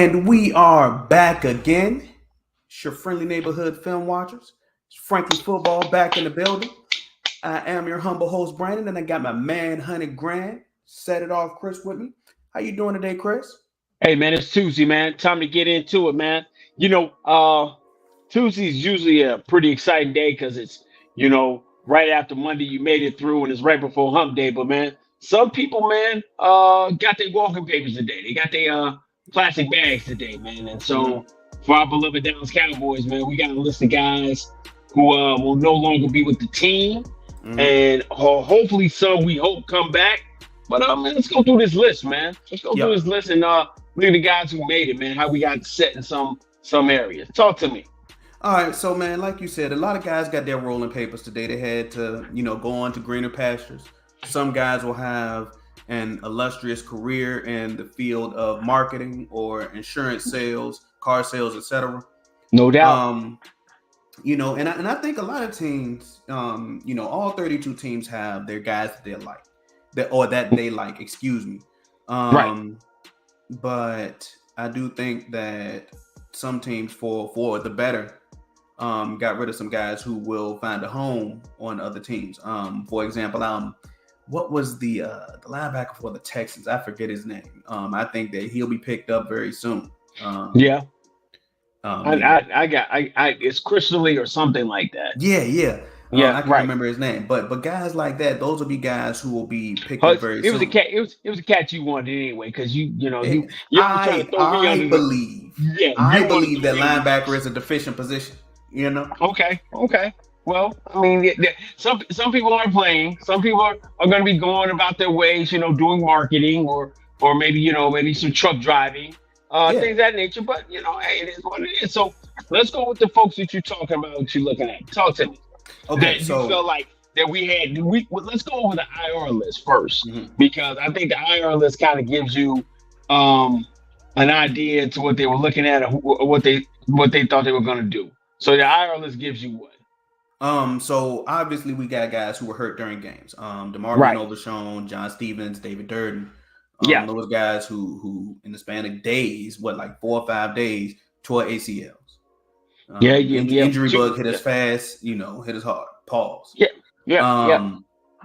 And we are back again. It's your friendly neighborhood film watchers. It's Frankie Football back in the building. I am your humble host, Brandon, and I got my man, Honey Grant. Set it off, Chris, with me. How you doing today, Chris? Hey man, it's Tuesday, man. Time to get into it, man. Tuesday is usually a pretty exciting day because it's right after Monday you made it through and it's right before hump day. But man, some people, man, got their walking papers today. They got their plastic bags today, man. And Mm-hmm. so for our beloved Dallas Cowboys, man, we got a list of guys who will no longer be with the team, Mm-hmm. and hopefully some we hope come back. But man, let's go through this list, man. Let's go through Yep. this list and look at the guys who made it, man. How we got set in some areas. Talk to me. All right, so man, like you said, a lot of guys got their rolling papers today. They had to, go on to greener pastures. Some guys will have an illustrious career in the field of marketing or insurance sales, car sales, etc. No doubt. Um, and I think a lot of teams, all 32 teams have their guys that they like, that they like. Excuse me. Right. Um, but I do think that some teams, for the better, got rid of some guys who will find a home on other teams. For example, what was the linebacker for the Texans? I forget his name. I think that he'll be picked up very soon. Yeah. You know, I it's Crystal or something like that. yeah. Yeah. I can Right. remember his name, but guys like that, those will be guys who will be picked up But very it was a soon. cat. It was a cat you wanted anyway because Eh, you always trying to throw me I under the believe yeah I you want to believe throw that me under the linebacker bus. is a deficient position. You know. Okay. Well, I mean, some people aren't playing. Some people are going to be going about their ways, doing marketing or maybe some truck driving, Yeah. things of that nature. But hey, it is what it is. So let's go with the folks that you're talking about, that you're looking at. Talk to me Okay. that you So. felt like that we had. Well, let's go over the IR list first Mhm. because I think the IR list kind of gives you um, an idea to what they were looking at or what they thought they were going to do. So the IR list gives you what? So obviously we got guys who were hurt during games. DeMarvion Right. Overshown, John Stevens, David Durden. Yeah. Those guys who in the span of days, like 4 or 5 days, tore ACLs. Yeah. Yeah. Yeah. Injury bug hit us Yeah. fast, hit us hard. Pause. Yeah. Yeah. Yeah.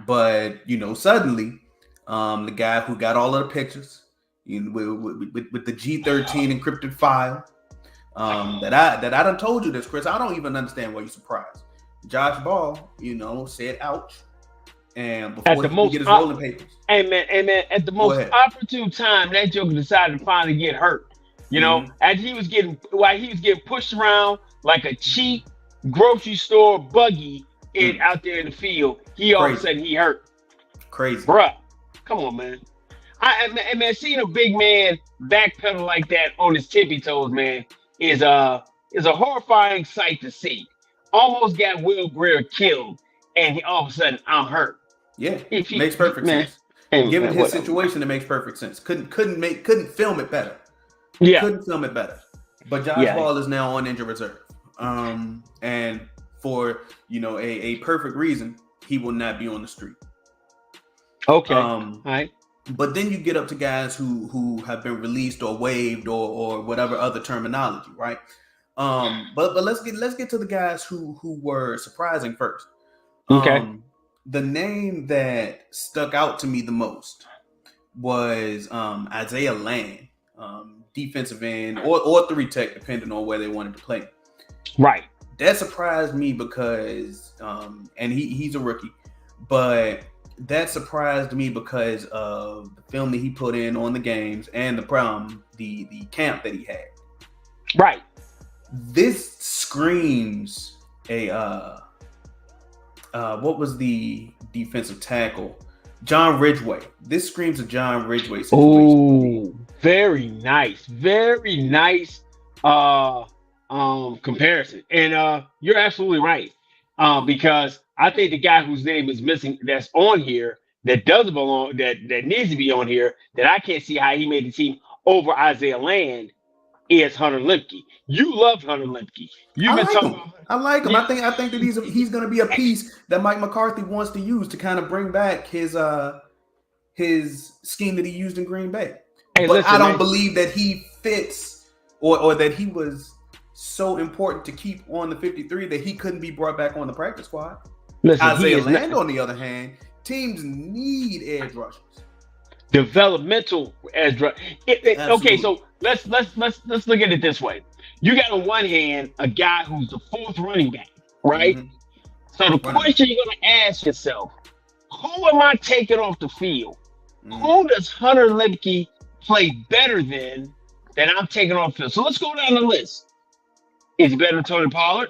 But suddenly, the guy who got all of the pictures, with the G13 encrypted file, that I done told you this, Chris. I don't even understand why you're surprised. Josh Ball, said ouch, and At before the he could get most, his rolling papers, hey man, at the go most ahead. opportune time, that Joker decided to finally get hurt. Mm-hmm. As while he was getting pushed around like a cheap grocery store buggy out there in the field, he all of a Crazy, sudden he hurt. crazy. Bruh, come on, man. Man, seeing a big man backpedal like that on his tippy toes, man, is a horrifying sight to see. Almost got Will Greer killed, and all of a sudden I'm hurt. Yeah, If makes perfect man, sense. hey Given man, his whatever, man. situation, it makes perfect sense. Couldn't film it better. Yeah, Couldn't film it better. But Josh yeah. Ball is now on injured reserve. And for a perfect reason, he will not be on the street. Okay, all Um, right. but then you get up to guys who have been released or waived or whatever other terminology, right? But let's get to the guys who were surprising first. Okay. The name that stuck out to me the most was Isaiah Land, defensive end or 3 tech, depending on where they wanted to play. Right. That surprised me because, and he's a rookie, but that surprised me because of the film that he put in on the games and the camp that he had. Right. This screams a what was the defensive tackle? John Ridgeway. This screams a John Ridgeway situation to me. Oh, very nice. Very nice comparison. And you're absolutely right. Because I think the guy whose name is missing that's on here that does belong that needs to be on here that I can't see how he made the team over Isaiah Land is Hunter Limke. You loved Hunter Limke. You've I been like talking him. about I like him. yeah, I think that he's going to be a piece that Mike McCarthy wants to use to kind of bring back his scheme that he used in Green Bay. hey, But I listen, don't man. believe that he fits or that he was so important to keep on the 53 that he couldn't be brought back on the practice squad. Listen, Isaiah Land, on the other hand, teams need edge rushers. Developmental edge rush. Okay, so let's look at it this way. You got on one hand a guy who's the fourth running back, right? Mm-hmm. So the question you're going to ask yourself: who am I taking off the field? Mm-hmm. Who does Hunter Lemke play better than that I'm taking off the field? So let's go down the list. Is he better than Tony Pollard?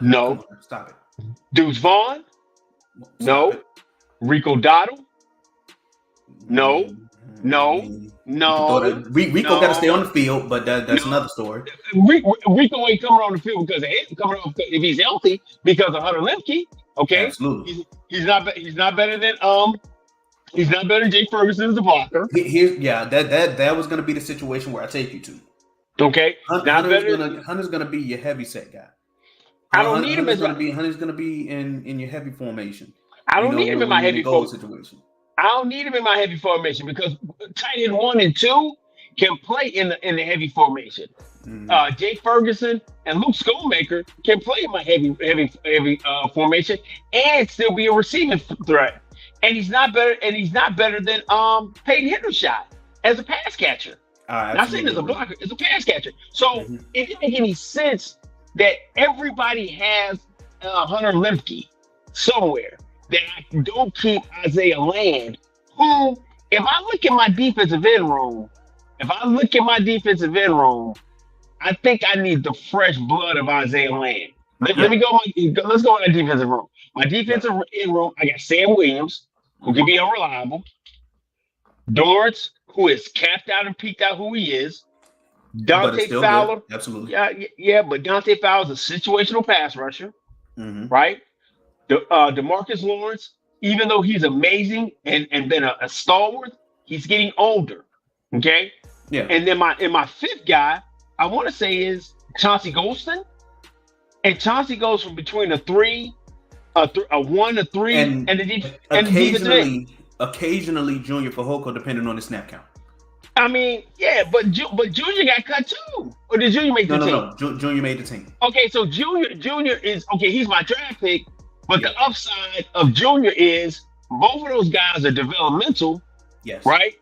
No. Stop it. Deuce Vaughn? No. Rico Dottle? No. Rico got to stay on the field, but that's another story. Rico ain't coming on the field because of him. Coming off if he's healthy because of Hunter Lemke. Okay, absolutely. He's not better than he's not better than Jake Ferguson as a blocker. That was going to be the situation where I take you to. Okay, Hunter's gonna be your heavy set guy. I don't need him as Hunter's gonna be in your heavy formation. I don't need him in my heavy situation. I don't need him in my heavy formation because tight end 1 and 2 can play in the heavy formation. Mm-hmm. Jake Ferguson and Luke Schoonmaker can play in my heavy formation and still be a receiving threat. And he's not better. And he's not better than Peyton Hendershot as a pass catcher. Not saying as a blocker, as a pass catcher. So it didn't make any sense that everybody has Hunter Lemke somewhere, that I don't keep Isaiah Land, who, if I look at my defensive end room, I think I need the fresh blood of Isaiah Land. Let's go in my defensive room. My defensive end room, I got Sam Williams, who can be unreliable. Dorrance, who is capped out and peaked out who he is. Dante Fowler. Good. Absolutely. Yeah, but Dante Fowler is a situational pass rusher, right? DeMarcus Lawrence, even though he's amazing and been a stalwart, he's getting older. Okay? Yeah. And then my fifth guy, I want to say, is Chauncey Golston. And Chauncey goes from between a 1, a 3, and the occasionally Junior Fehoko, depending on the snap count. I mean, yeah, but Junior got cut too. Or did Junior make the team? No. Junior made the team. Okay, so Junior is okay. He's my draft pick, but the upside of Junior is both of those guys are developmental. Yes. Right.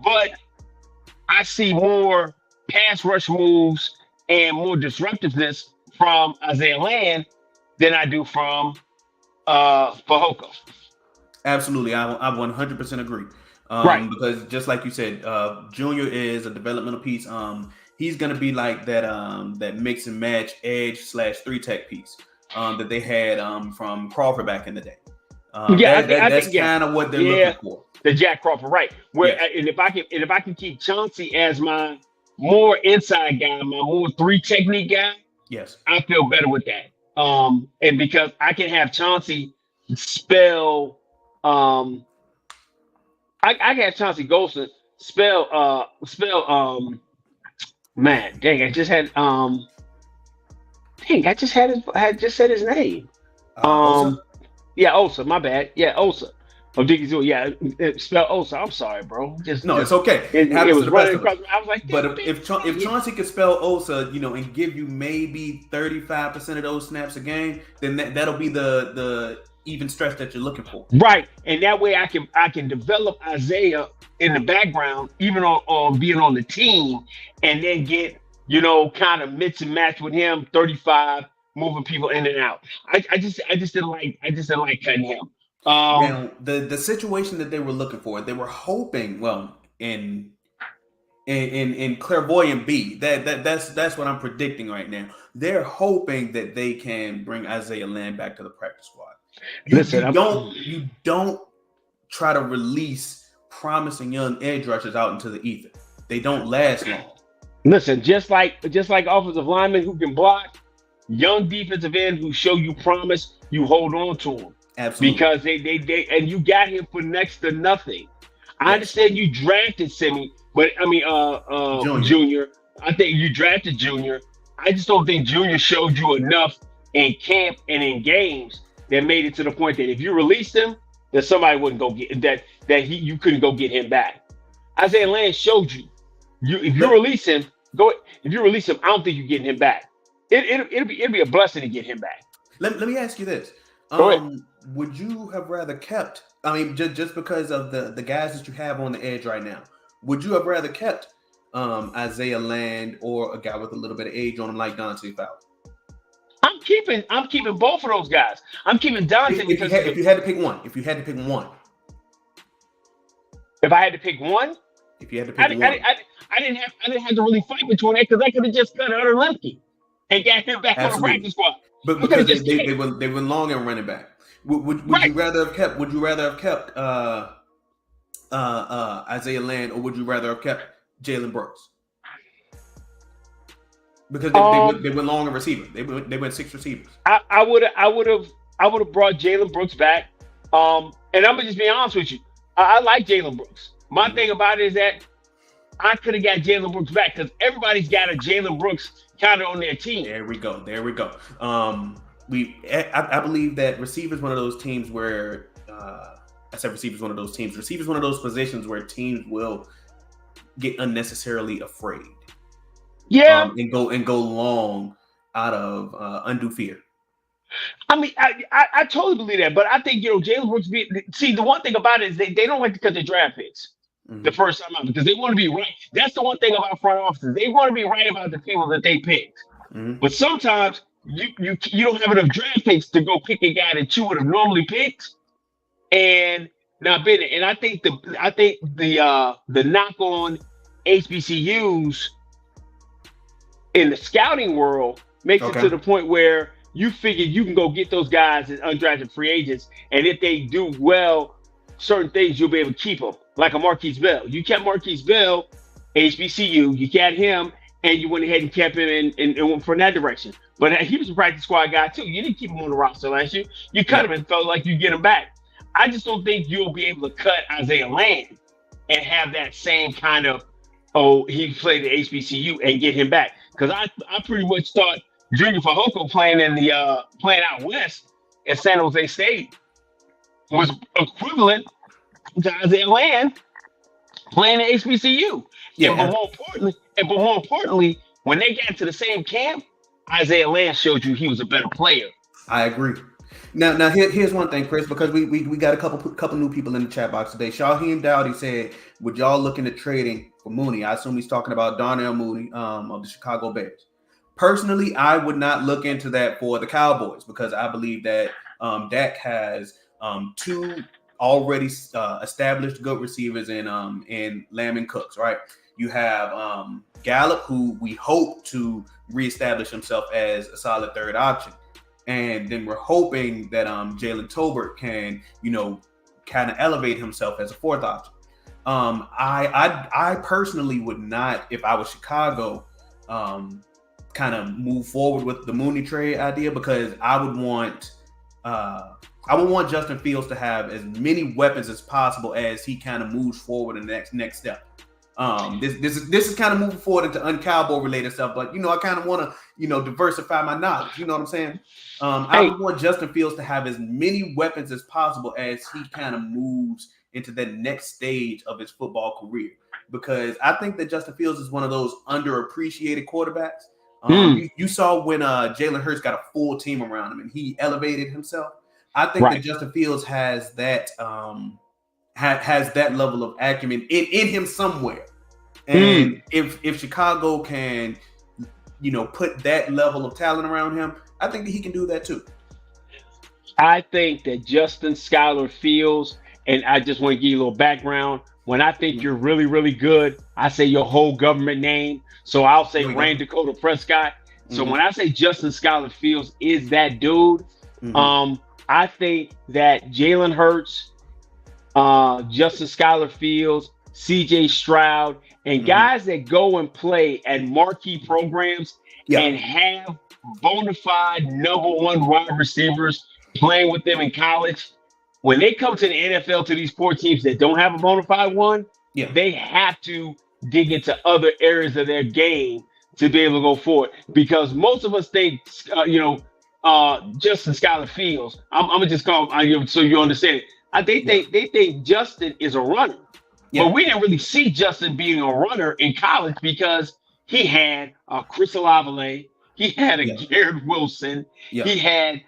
But I see more pass rush moves and more disruptiveness from Isaiah Land than I do from Fehoko. Absolutely, I 100% agree. Right, because just like you said, Junior is a developmental piece. He's gonna be like that mix and match edge / 3-tech piece that they had from Crawford back in the day. That's kind of what they're looking for. The Jack Crawford, right? And if I can keep Chauncey as my more inside guy, my more 3 technique guy, yes, I feel better with that. And because I can have Chauncey spell. I can have Chauncey Golston spell man, dang, I just said his name. Osa? Yeah, Osa, my bad. Yeah, Osa. Oh, Dickie Zoo, yeah, spell Osa. I'm sorry, bro. It's okay. It was running across. I was like, but if Chauncey could spell Osa, and give you maybe 35% of those snaps a game, then that'll be the even stretch that you're looking for. Right. And that way I can develop Isaiah in the background, even on being on the team, and then get, kind of mix and match with him, 35, moving people in and out. I just didn't like cutting him. Now, the situation that they were looking for, they were hoping, well, in clairvoyant B, that's what I'm predicting right now. They're hoping that they can bring Isaiah Land back to the practice squad. You don't try to release promising young edge rushers out into the ether. They don't last long. Listen, just like offensive linemen who can block, young defensive end who show you promise, you hold on to them. Absolutely. Because they and you got him for next to nothing. I understand you drafted Semi, but Junior. I think you drafted Junior. I just don't think Junior showed you enough in camp and in games that made it to the point that if you released him, that somebody wouldn't go get you couldn't go get him back. Isaiah Land showed you. If you release him, Go if you release him, I don't think you're getting him back. It'll be a blessing to get him back. Let me ask you this. Go ahead. Would you have rather kept, I mean, just because of the guys that you have on the edge right now, would you have rather kept Isaiah Land or a guy with a little bit of age on him like Dante Fowler? I'm keeping both of those guys. I'm keeping Dante because If you had to pick one, if you had to pick one, if I had to pick one, if you had to pick one, I didn't have to really fight between that because I could have just cut Hunter Lemke and got him back on the practice squad. But because they were long in running back. Would right. you rather have kept? Would you rather have kept Isaiah Land, or would you rather have kept Jalen Brooks? Because they went long in receiver. They went 6 receivers. I would have brought Jalen Brooks back. And I'm gonna just be honest with you. I like Jalen Brooks. My thing about it is that I could have got Jalen Brooks back because everybody's got a Jalen Brooks kind of on their team. There we go. I believe that receiver is one of those teams where I said receiver is one of those teams. Receiver is one of those positions where teams will get unnecessarily afraid. Yeah, and go long out of undue fear. I mean, I totally believe that, but I think Jalen Brooks. The one thing about it is they don't like to cut their draft picks the first time out because they want to be right. That's the one thing about front offices. They want to be right about the people that they picked. But sometimes you don't have enough draft picks to go pick a guy that you would have normally picked and not been it. And I think the knock on HBCUs in the scouting world makes it to the point where you figure you can go get those guys as undrafted free agents, and if they do well, certain things you'll be able to keep them, like a Marquise Bell. You kept Marquise Bell, HBCU, you got him, and you went ahead and kept him and went for that direction. But he was a practice squad guy too. You didn't keep him on the roster last year. You cut him and felt like you get him back. I just don't think you'll be able to cut Isaiah Land and have that same kind of, he played at HBCU and get him back. Because I pretty much thought Junior Fajoko playing out west at San Jose State was equivalent to Isaiah Land playing at HBCU. Yeah. But more importantly, when they got to the same camp, Isaiah Land showed you he was a better player. I agree. Now here's one thing, Chris, because we got a couple new people in the chat box today. Shaheem Dowdy said, "Would y'all looking at trading for Mooney?" I assume he's talking about Darnell Mooney of the Chicago Bears. Personally, I would not look into that for the Cowboys because I believe that Dak has two already established good receivers in Lamb and Cooks, right? You have Gallup, who we hope to reestablish himself as a solid third option. And then we're hoping that Jalen Tolbert can, kind of elevate himself as a fourth option. I personally would not, if I was Chicago, kind of move forward with the Mooney trade idea because I would want Justin Fields to have as many weapons as possible as he kind of moves forward in the next step. This is kind of moving forward into un-Cowboy related stuff, but I kind of want to diversify my knowledge. You know what I'm saying? I would want Justin Fields to have as many weapons as possible as he kind of moves into that next stage of his football career, because I think that Justin Fields is one of those underappreciated quarterbacks. You saw when Jalen Hurts got a full team around him and he elevated himself. I think that Justin Fields has that has that level of acumen in him somewhere. And if Chicago can, put that level of talent around him, I think that he can do that too. I think that Justin Schuyler Fields, and I just want to give you a little background. When I think you're really, really good, I say your whole government name. So I'll say Rand Dakota Prescott. So when I say Justin Schuyler Fields is that dude, I think that Jalen Hurts, Justin Schuyler Fields, CJ Stroud, and guys that go and play at marquee programs and have bona fide number one wide receivers playing with them in college, when they come to the NFL to these poor teams that don't have a bona fide one, they have to dig into other areas of their game to be able to go forward. Because most of us think, Justin Schuyler Fields, I'm gonna just call him so you understand it. They think Justin is a runner, but we didn't really see Justin being a runner in college because he had Chris Olave, he had a Yeah. Garrett Wilson, Yeah. he had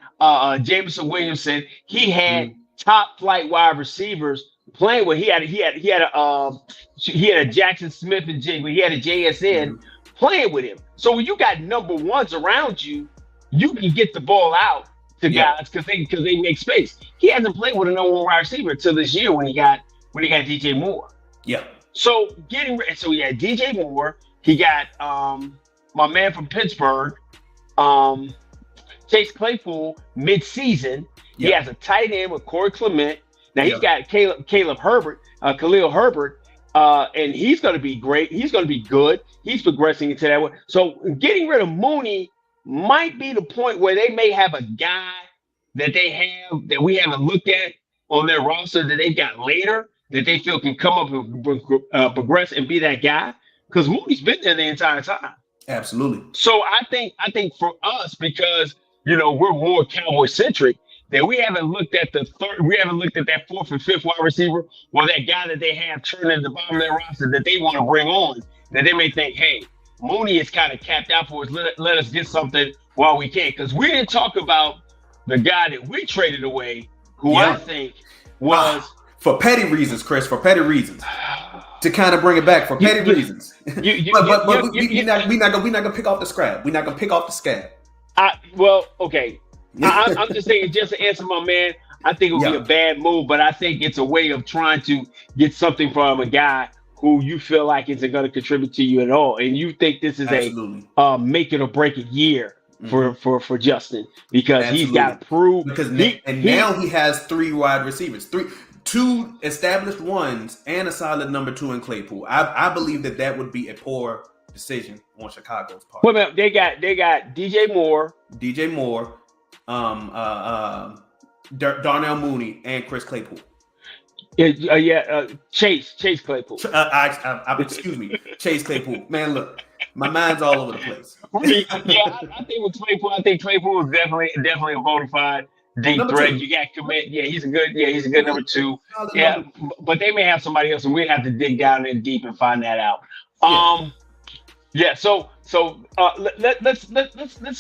Jameson Williamson, he had Mhm. top flight wide receivers playing with. He had a Jackson Smith and Jigba, he had a JSN Mhm. playing with him. So when you got number ones around you, you can get the ball out to Yeah. guys because they make space. He hasn't played with a number one wide receiver until this year when he got DJ Moore. Yeah. So he had DJ Moore. He got my man from Pittsburgh, um, Chase Claypool mid-season. He Yeah. has a tight end with Corey Clement. Now he's Yeah. got Caleb Herbert, Khalil Herbert, and he's going to be great. He's going to be good. He's progressing into that way. So getting rid of Mooney might be the point where they may have a guy that we haven't looked at on their roster that they've got later that they feel can come up and progress and be that guy because Mooney's been there the entire time. Absolutely. So I think for us, because we're more Cowboy centric, that we haven't looked at that fourth and fifth wide receiver or that guy that they have turning at the bottom of their roster that they want to bring on. That they may think, hey, Mooney is kind of capped out for us. Let us get something while we can, because we didn't talk about the guy that we traded away, who I Yeah. think was For petty reasons, Chris. For petty reasons. To kind of bring it back for petty reasons. But we're not gonna pick off the scrap. We're not gonna pick off the scab. Okay. I'm just saying, just to answer my man, I think it would be a bad move, but I think it's a way of trying to get something from a guy who you feel like isn't going to contribute to you at all, and you think this is Absolutely. a make it or break it year for Justin, because he's Absolutely. got to prove Because now he has 3 wide receivers, 2 established ones, and a solid number 2 in Claypool. I believe that would be a poor decision on Chicago's part. Well, they got DJ Moore, Darnell Mooney, and Chris Claypool. Chase Claypool. Excuse me, Chase Claypool. Man, look, my mind's all over the place. I think with Claypool, Claypool is definitely a bona fide deep Number threat. 2. You got commit. Yeah, he's a good number 2. Yeah, but they may have somebody else, and we have to dig down in deep and find that out. So let's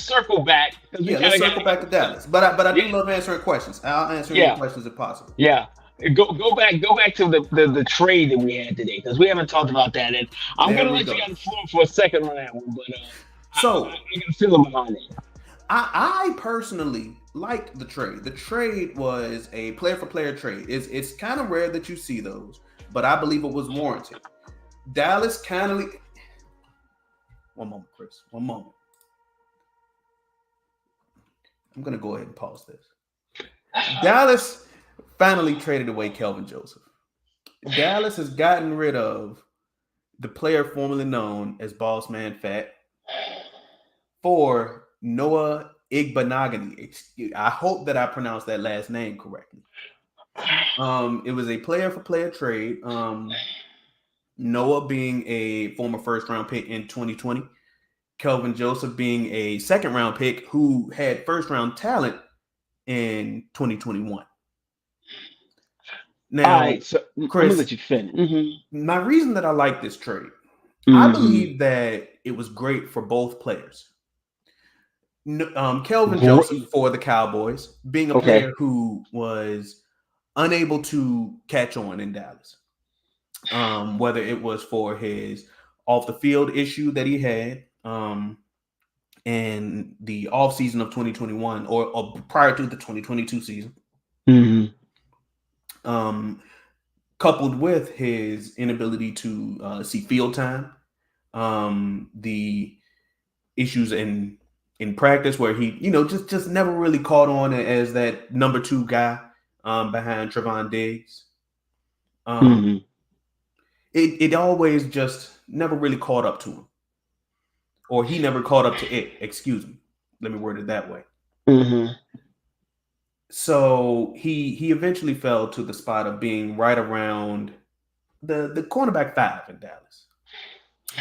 circle back. Let's circle back to Dallas. But I do love answering questions. I'll answer any questions if possible. Yeah. Go back to the trade that we had today, because we haven't talked about that, and I'm gonna let you on the floor for a second on that one. But I got a feeling behind it. I personally liked the trade. The trade was a player for player trade. It's kind of rare that you see those, but I believe it was warranted. Dallas one moment, Chris. One moment. I'm gonna go ahead and pause this. Dallas finally traded away Kelvin Joseph. Dallas has gotten rid of the player formerly known as Boss Man Fat for Noah Igbenogany. I hope that I pronounced that last name correctly. It was a player for player trade. Noah being a former first round pick in 2020, Kelvin Joseph being a second round pick who had first round talent in 2021. Now, all right, so Chris, I'm gonna let you finish. My reason that I like this trade, I believe that it was great for both players. Kelvin Joseph for the Cowboys, being a player who was unable to catch on in Dallas, whether it was for his off the field issue that he had in the offseason of 2021 or prior to the 2022 season. Coupled with his inability to see field time, the issues in practice where he, just never really caught on as that number 2 guy behind Trevon Diggs. It always just never really caught up to him, or he never caught up to it. Excuse me. Let me word it that way. So he eventually fell to the spot of being right around the cornerback 5 in Dallas.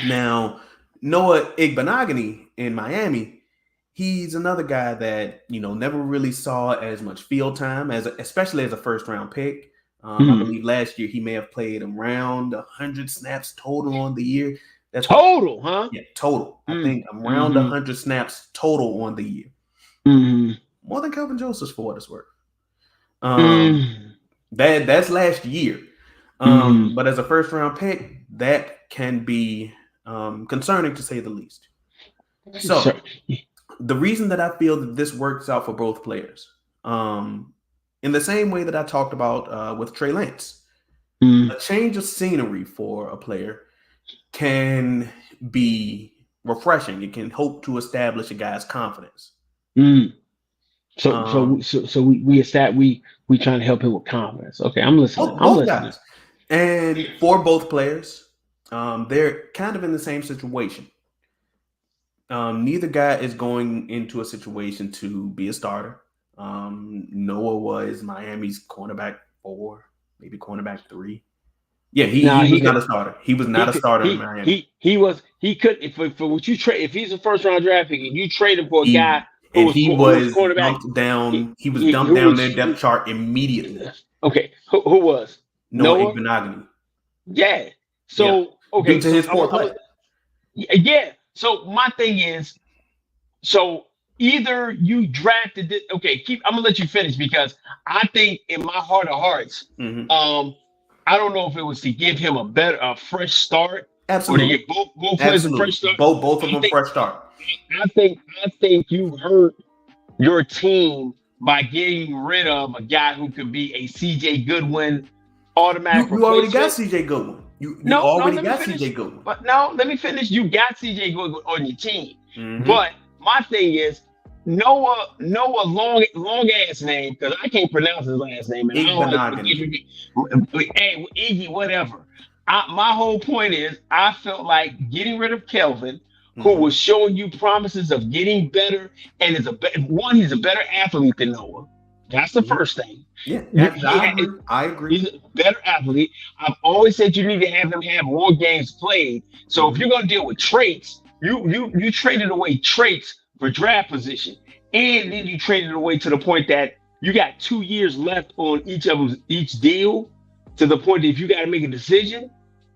Now, Noah Igbenogany in Miami, he's another guy that, never really saw as much field time, especially as a first round pick. I believe last year he may have played around 100 snaps total on the year. That's correct. Total, huh? Yeah, total. I think around Mm-hmm. 100 snaps total on the year. Mm-hmm. More than Kelvin Joseph's for what it's worth. Um, Mm-hmm. that's last year. Mm-hmm. But as a first round pick, that can be concerning to say the least. So, So the reason that I feel that this works out for both players, um, in the same way that I talked about with Trey Lance, mm, a change of scenery for a player can be refreshing. It can help to establish a guy's confidence. mm. Um, We established we trying to help him with confidence. Okay, I'm listening. I'm both listening. guys, and for both players, they're kind of in the same situation. Neither guy is going into a situation to be a starter. Noah was Miami's cornerback 4, maybe cornerback 3. Yeah, he Now was not a starter. He was he not a could starter in Miami. he could for what you trade if he's a first round draft pick and you trade him for a guy He and he who was was cornerback. dumped down. He was dumped Who down was their depth chart immediately. okay? Who was Noah Noah? Igbenogany. Yeah. Yeah, So due okay. to his poor play. Yeah. So my thing is, so either you drafted it. Okay, I'm gonna let you finish because I think in my heart of hearts, Hmm. um, I don't know if it was to give him a fresh start or to Absolutely, give both players a fresh absolutely. start. Both of I them think fresh start. I think you hurt your team by getting rid of a guy who could be a CJ Goodwin automatic You already got replacement. CJ Goodwin. You No, already let me got finish. CJ Goodwin. But no, let me finish. You got CJ on your team. Hmm. But my thing is Noah long ass name, because I can't pronounce his last name and I don't like Igbenogany. hey Iggy, whatever. My whole point is I felt like getting rid of Kelvin, who Hmm. was showing you promises of getting better, and he's a better athlete than Noah. That's the Hmm. first thing. Yeah, He I had agree. I agree. He's a better athlete. I've always said you need to have him have more games played. So if Hmm. you're going to deal with traits, you traded away traits for draft position, and then you traded away to the point that you got 2 years left on each deal, to the point that if you got to make a decision,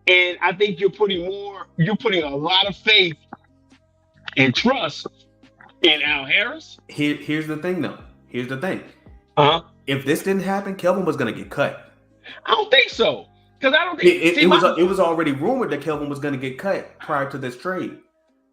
and I think you're putting a lot of faith and trust in Al Harris. Here's the thing, though. Here's the thing. Uh huh. If this didn't happen, Kelvin was going to get cut. I don't think so, because I don't think. See, It was already rumored that Kelvin was going to get cut prior to this trade.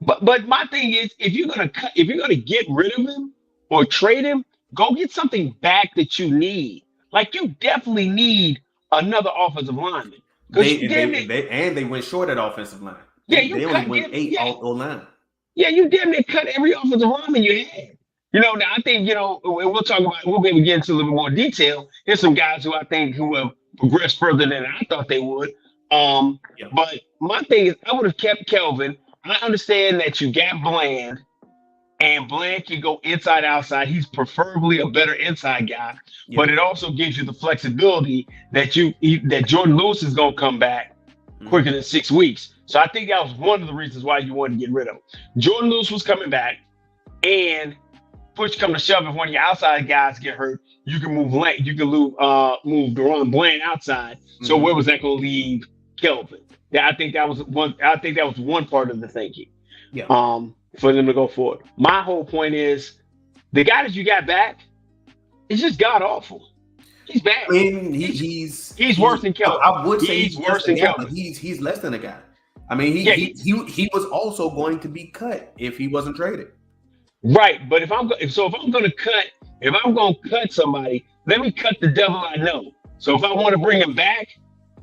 But my thing is, if you're gonna get rid of him or trade him, go get something back that you need. Like you definitely need another offensive lineman because you damn it, They went short at offensive line. yeah, you They only cut went damn 8 yeah, all line. yeah, you damn near cut every offensive lineman you had. Now I think and we'll be able to get into a little more detail. There's some guys who I think who have progressed further than I thought they would. Um, Yeah. but my thing is, I would have kept Kelvin. I understand that you got Bland, and Bland can go inside outside. He's preferably a better inside guy, Yeah. but it also gives you the flexibility that Jordan Lewis is going to come back quicker Hmm. than 6 weeks. So I think that was one of the reasons why you wanted to get rid of him. Jordan Lewis was coming back, and push come to shove, if one of your outside guys get hurt, you can move Deron Bland outside. So Hmm. where was that going to leave Kelvin? Yeah, I think that was one. I think that was one part of the thinking Yeah. for them to go forward. My whole point is the guy that you got back is just god awful. He's bad. I mean, He's worse than Kelvin. I would say He's he's just worse a than guy, but Kelvin. he's less than a guy. I mean, Yeah, he was also going to be cut if he wasn't traded. right. But if I'm going to cut somebody, let me cut the devil I know. So if I want to bring him back,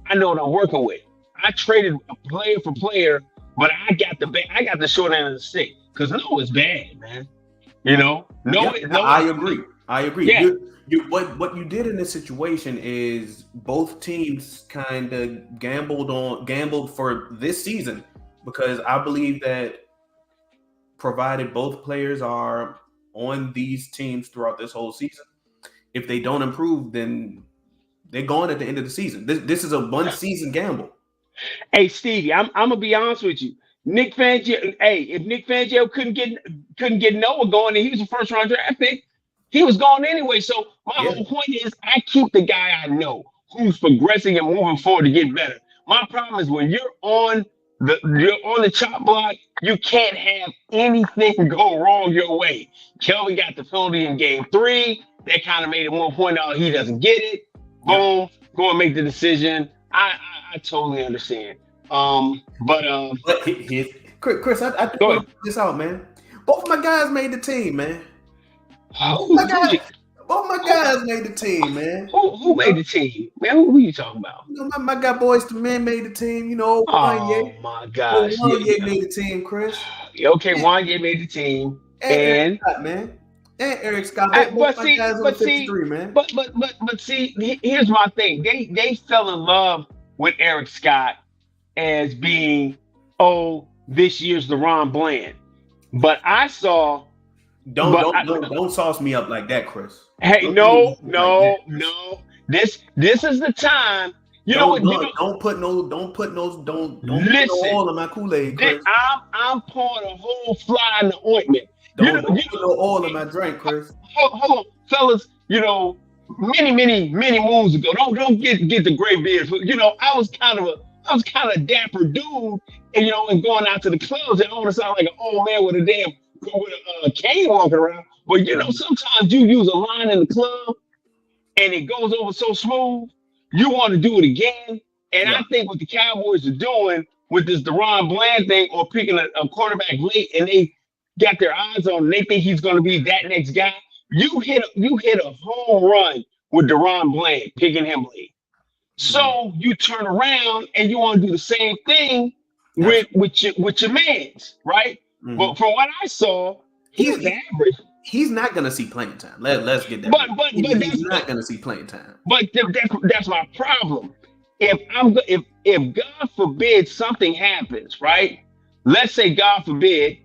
I know what I'm working with. I traded a player for player, but I got the short end of the stick because Noah's bad, man. Yeah, I agree. I agree. Yeah, What you did in this situation is both teams kind of gambled for this season, because I believe that provided both players are on these teams throughout this whole season, if they don't improve, then they're gone at the end of the season. This is a one season gamble. hey Stevie, I'm gonna be honest with you. Nick Fangio, hey, if Nick Fangio couldn't get Noah going, and he was a first round draft pick, he was gone anyway. So my Yeah. whole point is, I keep the guy I know who's progressing and moving forward to get better. My problem is when you're on you're on the chop block. You can't have anything go wrong your way. Kelvin got the penalty in game 3. That kind of made it 1 point out. He doesn't get it. Yep. Boom. Go and make the decision. I totally understand. But Chris, I do Go want ahead. to put this out, man. Both my guys made the team, man. Who Both my guys made the team, man. who made the team? Man, who you talking about? You know, my guy Boys to Men made the team. You know, Oh Wanye. my gosh. Wanye made the team, Chris. Okay, Wanye made the team. And And Eric Scott, man. And Eric Scott. but Both my see, guys on but see, 53, man. but see, here's my thing. They fell in love with Eric Scott as being, oh, this year's DeRon Bland. But I saw Don't sauce me up like that, Chris. hey, Don't no, do me like no, that, Chris. no. This is the time. You know what? Don't put no Listen, oil in my Kool-Aid, Chris. I'm pouring a whole fly in the ointment. Don't put no oil in my drink, Chris. Hold on, fellas. Many moons ago. Don't get the gray beard. I was kind of a dapper dude, and going out to the clubs, and I want to sound like an old man with a cane walking around. But sometimes you use a line in the club, and it goes over so smooth. You want to do it again, and Yeah. I think what the Cowboys are doing with this DeRon Bland thing, or picking a quarterback late, and they got their eyes on him, they think he's going to be that next guy. You hit a home run with DeRon Bland, picking him late. So you turn around and you want to do the same thing with your man's, right? Mhm. But from what I saw, he was average. He's not gonna see playing time. Let's get that. But he's not gonna see playing time. But that's my problem. If God forbid something happens, right? Let's say God forbid,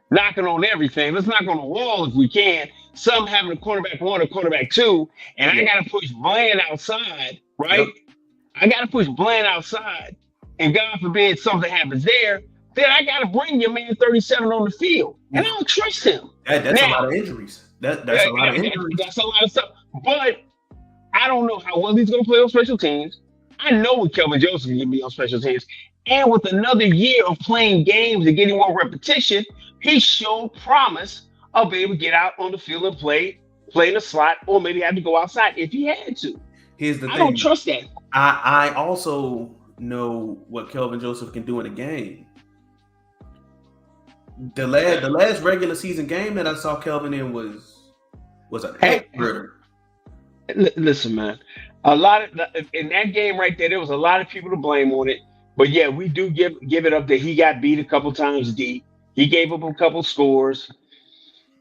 knocking on everything. Let's knock on the wall if we can. Some having a quarterback 1 or quarterback 2, and I gotta push Bland outside, right? Yep. I gotta push Bland outside, and God forbid something happens there. Then I gotta bring your man 37 on the field, and I don't trust him. That's Now, a lot of injuries. That's a lot of injuries. That's a lot of stuff. But I don't know how well he's going to play on special teams. I know what Kelvin Joseph can be on special teams. And with another year of playing games and getting more repetition, he showed promise of being able to get out on the field and play in the slot, or maybe have to go outside if he had to. Here's the thing. I don't trust that. I also know what Kelvin Joseph can do in a game. The last regular season game that I saw Kelvin in was an expert. Listen, man. In that game right there was a lot of people to blame on it. But yeah, we do give it up that he got beat a couple times deep. He gave up a couple scores.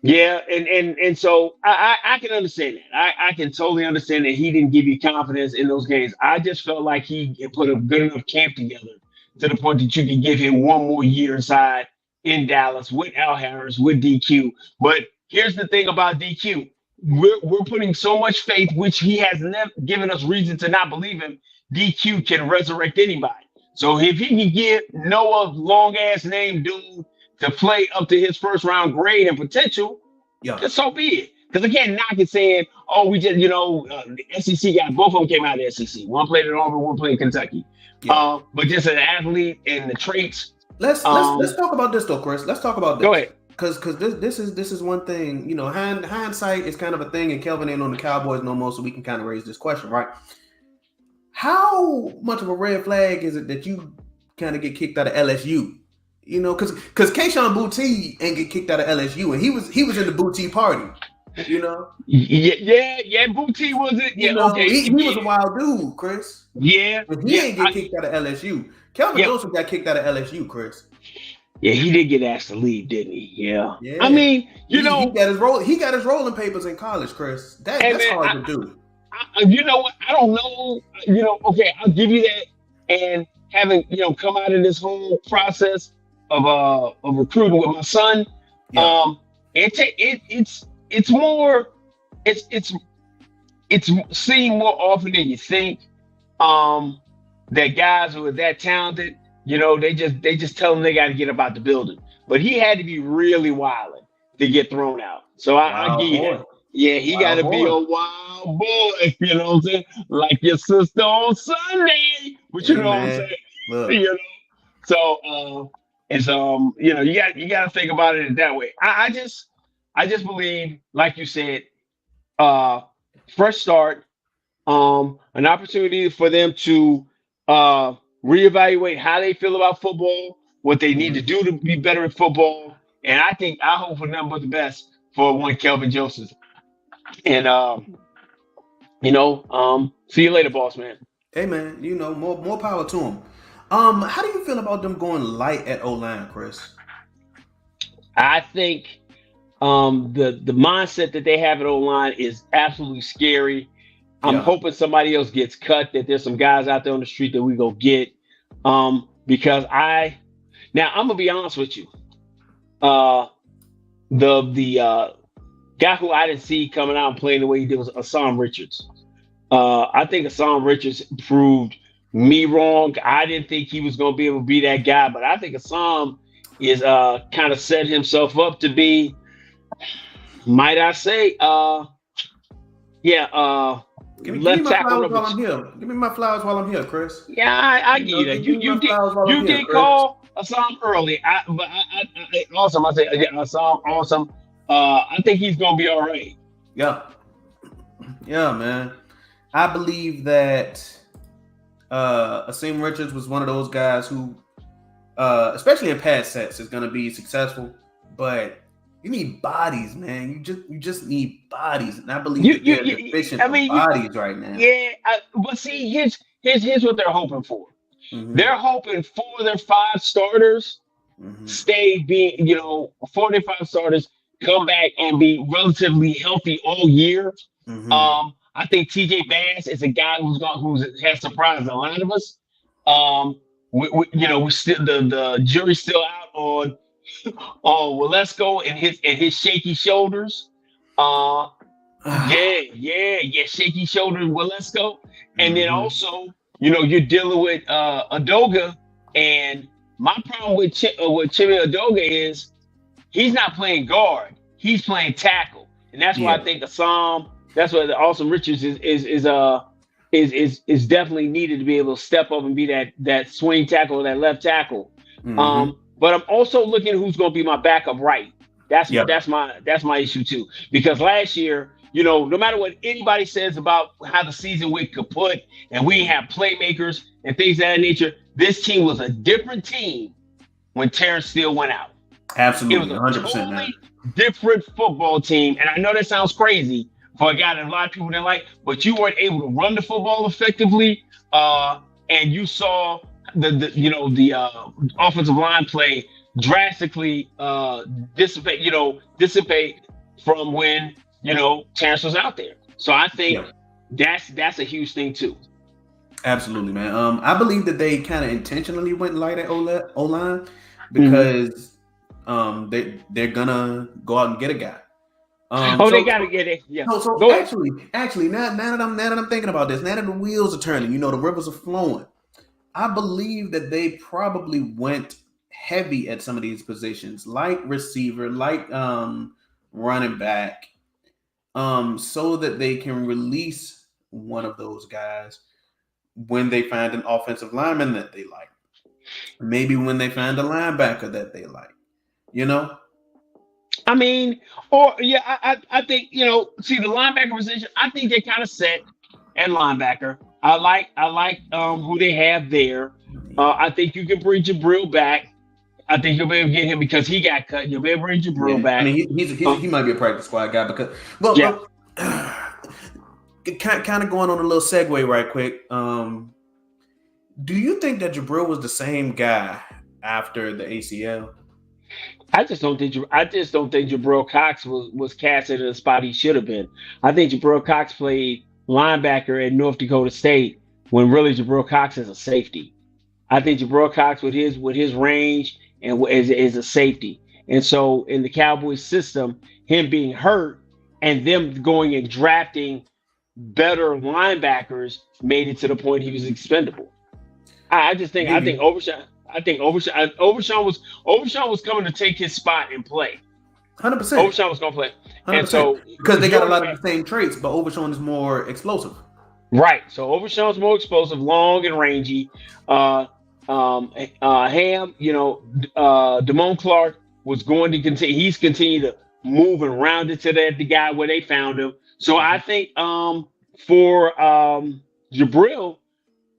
Yeah, and so I can understand that. I can totally understand that he didn't give you confidence in those games. I just felt like he put a good enough camp together to the point that you can give him one more year inside in Dallas with Al Harris, with DQ. But here's the thing about DQ. We're putting so much faith, which he has never given us reason to not believe him. DQ can resurrect anybody. So if he can get Noah, long ass name dude, to play up to his first round grade and potential, just so be it. Because I can't knock it saying, oh, we just, the SEC guy, both of them came out of the SEC. One played at Auburn, one played in Kentucky. Yeah. But just an athlete and the traits. Let's talk about this though, Chris. Let's talk about this. Go ahead. Because this is one thing, hindsight is kind of a thing, and Kelvin ain't on the Cowboys no more, so we can kind of raise this question, right? How much of a red flag is it that you kind of get kicked out of LSU? Because Keyshawn Boutte ain't get kicked out of LSU, and he was in the Boutte party. Yeah, Boutte was it. Yeah, okay. He was a wild dude, Chris. Yeah, but he ain't get kicked out of LSU. Kelvin Joseph got kicked out of LSU, Chris. Yeah, he did get asked to leave, didn't he? Yeah. I mean, he got his rolling papers in college, Chris. That's hard to do. You know what? I don't know. Okay, I'll give you that. And having come out of this whole process of recruiting with my son, it's more, it's seen more often than you think. That guys who are that talented, they just tell them they got to get up out the building. But he had to be really wilding to get thrown out. So I give you that. Yeah, he got to be a wild boy, you know what I'm saying? Like your sister on Sunday. But you know what I'm saying? It's you got to think about it that way. I just believe, like you said, uh, fresh start, an opportunity for them to reevaluate how they feel about football, what they need to Mhm. do to be better at football, and I hope for nothing but the best for one Kelvin Joseph. And see you later, boss man. Hey man, more power to them. How do you feel about them going light at O line, Chris? I think the mindset that they have at O line is absolutely scary. I'm Yeah. hoping somebody else gets cut. That there's some guys out there on the street that we go get. Because now I'm gonna be honest with you. Uh, the guy who I didn't see coming out and playing the way he did was Assam Richards. I think Assam Richards proved me wrong. I didn't think he was gonna be able to be that guy, but I think Assam is kind of set himself up to be, might I say, yeah, Give me left my tackle flowers number while I'm two. here. Give me my flowers while I'm here, Chris. Yeah, I give you that. Give me my flowers while I'm You here, did Chris. call Assam early. Awesome. I say yeah, Assam awesome. I think he's gonna be all right. Yeah. Yeah, man. I believe that Asim Richards was one of those guys who, especially in pass sets, is going to be successful. But you need bodies, man. You just need bodies, and I believe You, that you, they're you deficient I of mean, bodies right now. yeah. But see, here's what they're hoping for. Hmm. They're hoping for their five starters Hmm. stay being, 45 starters come back and be relatively healthy all year. Hmm. I think TJ Bass is a guy who's has surprised a lot of us. Um, we still the jury's still out on Walesko and his shaky shoulders. Uh, yeah, shaky shoulders Walesko, and then Hmm. also you're dealing with Adoga, and my problem with Chime Adoga is he's not playing guard. He's playing tackle, and that's why I Yeah. think Assam. That's why the Awesome Richards is definitely needed to be able to step up and be that swing tackle or that left tackle. Hmm. But I'm also looking at who's going to be my backup right. That's Yeah. my issue too. Because last year, no matter what anybody says about how the season went kaput and we have playmakers and things of that nature, this team was a different team when Terrence Steele went out. It was Absolutely. a 100%, man. totally different football team. And I know that sounds crazy for a guy that a lot of people didn't like, but you weren't able to run the football effectively. And you saw the offensive line play drastically dissipate from when Terrence was out there. So I think Yeah. that's a huge thing too. Absolutely, man. I believe that they kind of intentionally went light at O line Mhm. because they're gonna go out and get a guy. Oh, they So got to get it. Yeah, so go ahead. actually, now that I'm thinking about this, now that the wheels are turning, the rivers are flowing. I believe that they probably went heavy at some of these positions, like receiver, like running back, so that they can release one of those guys when they find an offensive lineman that they like. Maybe when they find a linebacker that they like. You know? I mean, or yeah, I think see the linebacker position. I think they're kind of set at linebacker. I like who they have there. I think you can bring Jabril back. I think you'll be able to get him because he got cut. You'll be able to bring Jabril Yeah. I back. mean, he might be a practice squad guy because, Yeah. well, kind of going on a little segue right quick. Do you think that Jabril was the same guy after the ACL? I just don't think Jabril Cox was casted in the spot he should have been. I think Jabril Cox played linebacker at North Dakota State when really Jabril Cox is a safety. I think Jabril Cox with his range and is a safety. And so in the Cowboys system, him being hurt and them going and drafting better linebackers made it to the point he was expendable. I think Maybe. Overshawn was coming to take his spot and play. 100%. Overshawn was going to play, and 100%. so Because they he got a already lot of had the same traits, but Overshawn is more explosive. right. So Overshawn's more explosive, long and rangy. Uh, Ham, Damone Clark was going to continue. He's continued to move and round into that the guy where they found him. So I think for Jabril,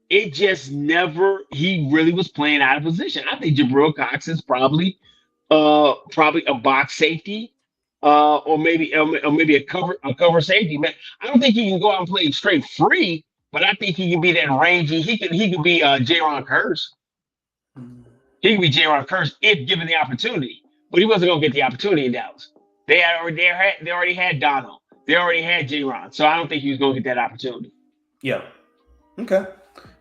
it just never he really was playing out of position. I think Jabril Cox is probably a box safety, or maybe a cover safety. Man, I don't think he can go out and play straight free, but I think he can be that rangy. He could be Jaron Curse. He could be Jaron Curse if given the opportunity. But he wasn't gonna get the opportunity in Dallas. They already had Donald. They already had Jaron. So I don't think he was gonna get that opportunity. Yeah. Okay.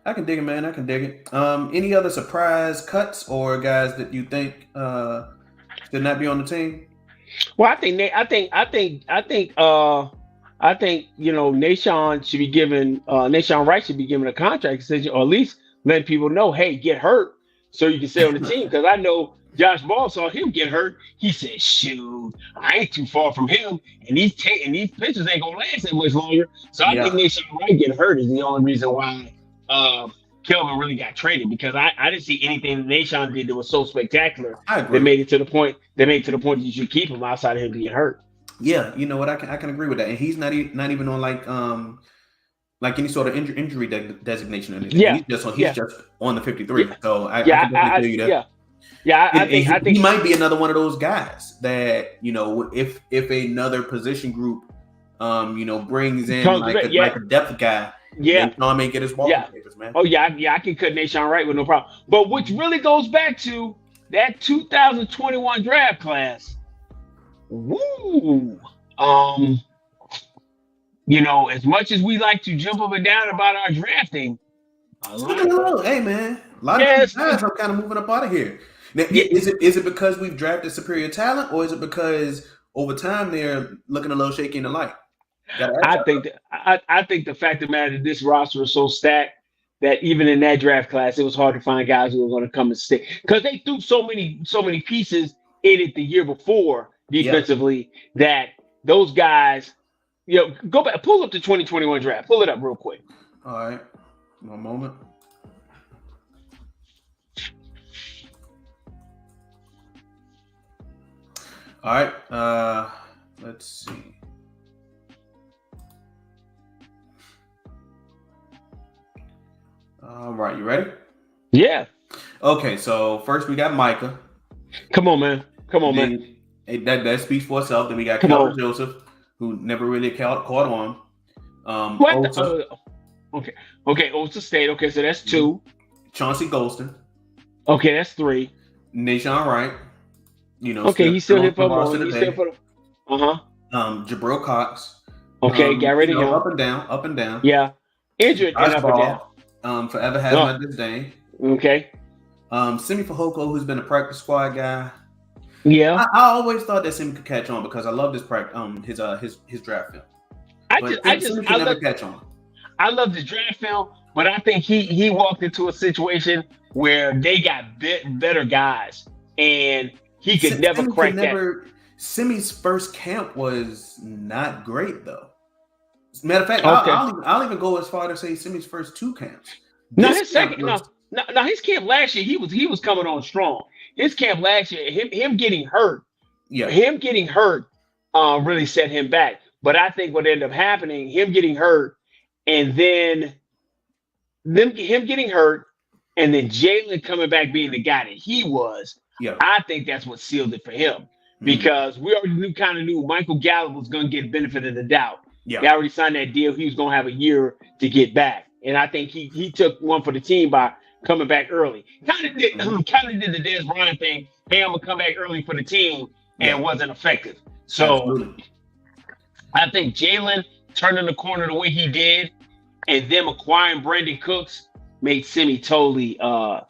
I can dig it, man. I can dig it. Any other surprise cuts or guys that you think should not be on the team? Well, I think Nashawn Wright should be given a contract extension, or at least letting people know, hey, get hurt so you can stay on the team. Because I know Josh Ball saw him get hurt. He said, "Shoot, I ain't too far from him, and these pitches ain't gonna last that much longer." So I think Nashawn Wright getting hurt is the only reason why Kelvin really got traded, because I didn't see anything that Nashawn did that was so spectacular that made it to the point that you should keep him outside of him being hurt. Yeah, you know what? I can agree with that, and he's not even on like any sort of injury designation or anything. Yeah, he's just on the 53. Yeah. So I can definitely feel you there. I think he might be another one of those guys that, if another position group brings in like a depth guy, Sean may get his ball papers, man. Oh yeah, I can cut Nashawn Wright with no problem. But which really goes back to that 2021 draft class. Woo! As much as we like to jump up and down about our drafting, hey man, a lot of guys are kind of moving up out of here. Now, is it because we've drafted superior talent, or is it because over time they're looking a little shaky in the light? I think the fact of the matter is this roster is so stacked that even in that draft class, it was hard to find guys who were going to come and stick, because they threw so many pieces in it the year before defensively that those guys, go back, pull up the 2021 draft, pull it up real quick. All right, one moment. All right, let's see. All right, you ready? Yeah. Okay, so first we got Micah. Come on, man. That speaks for itself. Then we got Calvin Joseph, who never really caught on. Okay, Osa State. Okay, so that's 2. Chauncey Golston. Okay, that's 3. Nashawn Wright. Okay, he's still here for a moment. Jabril Cox. Okay, got rid of him. Up and down. Yeah. Injured and up and down. Forever has my disdain. Okay. Simi Fehoko, who's been a practice squad guy. Yeah. I always thought that Simi could catch on because I love his his draft film. I never catch on. I love the draft film, but I think he walked into a situation where they got better guys, and he could never crack that. Simi's first camp was not great, though. Matter of fact, I'll even go as far to say Simi's first 2 camps. His camp last year, he was coming on strong. His camp last year, him getting hurt, really set him back. But I think what ended up happening, him getting hurt, and then him getting hurt, and then Jalen coming back being the guy that he was. Yeah, I think that's what sealed it for him, because we already knew Michael Gallup was going to get benefit of the doubt. Yeah, they already signed that deal. He was going to have a year to get back, and I think he took one for the team by coming back early. Kind of did the Dez Bryant thing. Hey, I'm gonna come back early for the team, and wasn't effective. So absolutely. I think Jalen turning the corner the way he did, and them acquiring Brandon Cooks made Simi totally, or